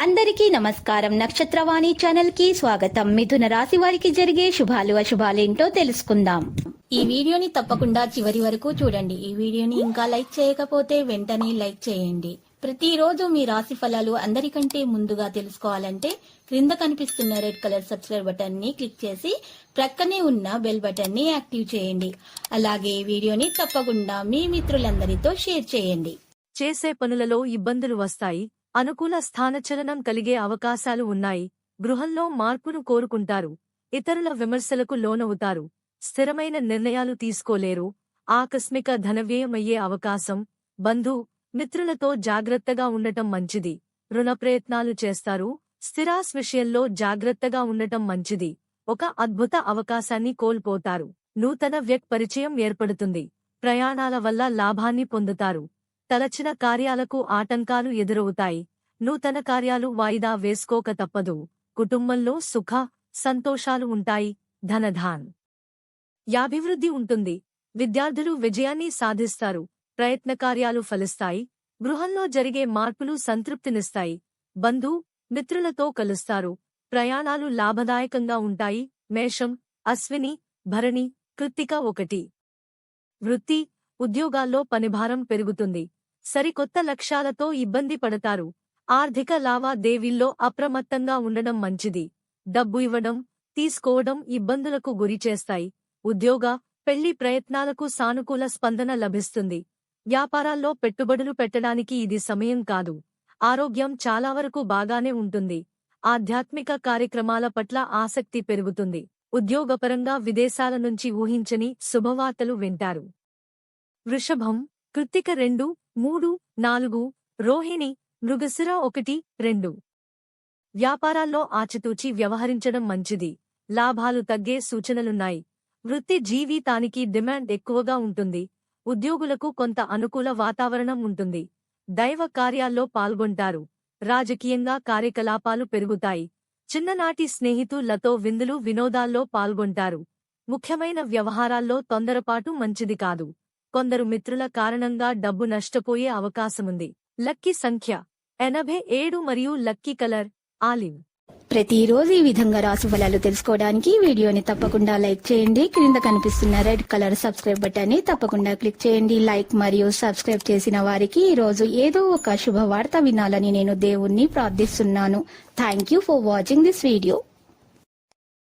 అందరికీ నమస్కారం. నక్షత్రవాణి ఛానల్ కి స్వాగతం. మిథున రాశి వారికి జరిగే శుభాలు అశుభాలేంటో తెలుసుకుందాం. ఈ వీడియోని తప్పకుండా చివరి వరకు చూడండి. ఈ వీడియోని ఇంకా లైక్ చేయకపోతే వెంటనే లైక్ చేయండి. ప్రతిరోజు మీ రాశి ఫలాలు అందరికంటే ముందుగా తెలుసుకోవాలంటే క్రింద కనిపిస్తున్న రెడ్ కలర్ సబ్స్క్రైబ్ బటన్ ని క్లిక్ చేసి ప్రక్కనే ఉన్న బెల్ బటన్ ని యాక్టివ్ చేయండి. అలాగే ఈ వీడియోని తప్పకుండా మీ మిత్రులందరితో షేర్ చేయండి. చేసే పనులలో ఇబ్బందులు వస్తాయి. అనుకూల స్థానచలనం కలిగే అవకాశాలు ఉన్నాయి. గృహంలో మార్పును కోరుకుంటారు. ఇతరుల విమర్శలకు లోనవుతారు. స్థిరమైన నిర్ణయాలు తీసుకోలేరు. ఆకస్మిక ధనవ్యయమయ్యే అవకాశం. బంధు మిత్రులతో జాగ్రత్తగా ఉండటం మంచిది. రుణ ప్రయత్నాలు చేస్తారు. స్థిరాస్ విషయంలో జాగ్రత్తగా ఉండటం మంచిది. ఒక అద్భుత అవకాశాన్ని కోల్పోతారు. నూతన పరిచయం ఏర్పడుతుంది. ప్రయాణాల వల్ల లాభాన్ని పొందుతారు. తలచిన కార్యాలకు ఆటంకాలు ఎదురవుతాయి. నూతన కార్యాలు వాయిదా వేసుకోక తప్పదు. కుటుంబంలో సుఖ సంతోషాలు ఉంటాయి. ధనధాన్ యాభివృద్ధి ఉంటుంది. విద్యార్థులు విజయాన్ని సాధిస్తారు. ప్రయత్న కార్యాలు ఫలిస్తాయి. గృహంలో జరిగే మార్పులు సంతృప్తినిస్తాయి. బంధు మిత్రులతో కలుస్తారు. ప్రయాణాలు లాభదాయకంగా ఉంటాయి. మేషం అశ్విని భరణి కృత్తిక 1. వృత్తి ఉద్యోగాల్లో పనిభారం పెరుగుతుంది. సరికొత్త లక్ష్యాలతో ఇబ్బంది పడతారు. ఆర్థిక లావాదేవీల్లో అప్రమత్తంగా ఉండడం మంచిది. డబ్బు ఇవ్వడం తీసుకోవడం ఇబ్బందులకు గురిచేస్తాయి. ఉద్యోగ పెళ్లి ప్రయత్నాలకు సానుకూల స్పందన లభిస్తుంది. వ్యాపారాల్లో పెట్టుబడులు పెట్టడానికి ఇది సమయం కాదు. ఆరోగ్యం చాలా వరకు బాగానే ఉంటుంది. ఆధ్యాత్మిక కార్యక్రమాల పట్ల ఆసక్తి పెరుగుతుంది. ఉద్యోగపరంగా విదేశాల నుంచి ఊహించని శుభవార్తలు వింటారు. వృషభం కృత్తిక 2, 3, 4, రోహిణి మృగశిర 1, 2. వ్యాపారాల్లో ఆచితూచి వ్యవహరించడం మంచిది. లాభాలు తగ్గే సూచనలున్నాయి. వృత్తి జీవితానికి డిమాండ్ ఎక్కువగా ఉంటుంది. ఉద్యోగులకు కొంత అనుకూల వాతావరణం ఉంటుంది. దైవ కార్యాల్లో పాల్గొంటారు. రాజకీయంగా కార్యకలాపాలు పెరుగుతాయి. చిన్ననాటి స్నేహితులతో విందులు వినోదాల్లో పాల్గొంటారు. ముఖ్యమైన వ్యవహారాల్లో తొందరపాటు మంచిది కాదు. కొందరు మిత్రుల కారణంగా డబ్బు నష్టపోయే అవకాశముంది. లక్కీ సంఖ్య 87 మరియు లక్కీ కలర్ ఆలివ్. ప్రతిరోజు ఈ విధంగా రాశి ఫలాలు తెలుసుకోవడానికి వీడియోని తప్పకుండా లైక్ చేయండి. క్రింద కనిపిస్తున్న రెడ్ కలర్ సబ్స్క్రైబ్ బటన్ ని తప్పకుండా క్లిక్ చేయండి. లైక్ మరియు సబ్స్క్రైబ్ చేసిన వారికి ఈ రోజు ఏదో ఒక శుభవార్త వినాలని నేను దేవుణ్ణి ప్రార్థిస్తున్నాను. Thank you for watching this video.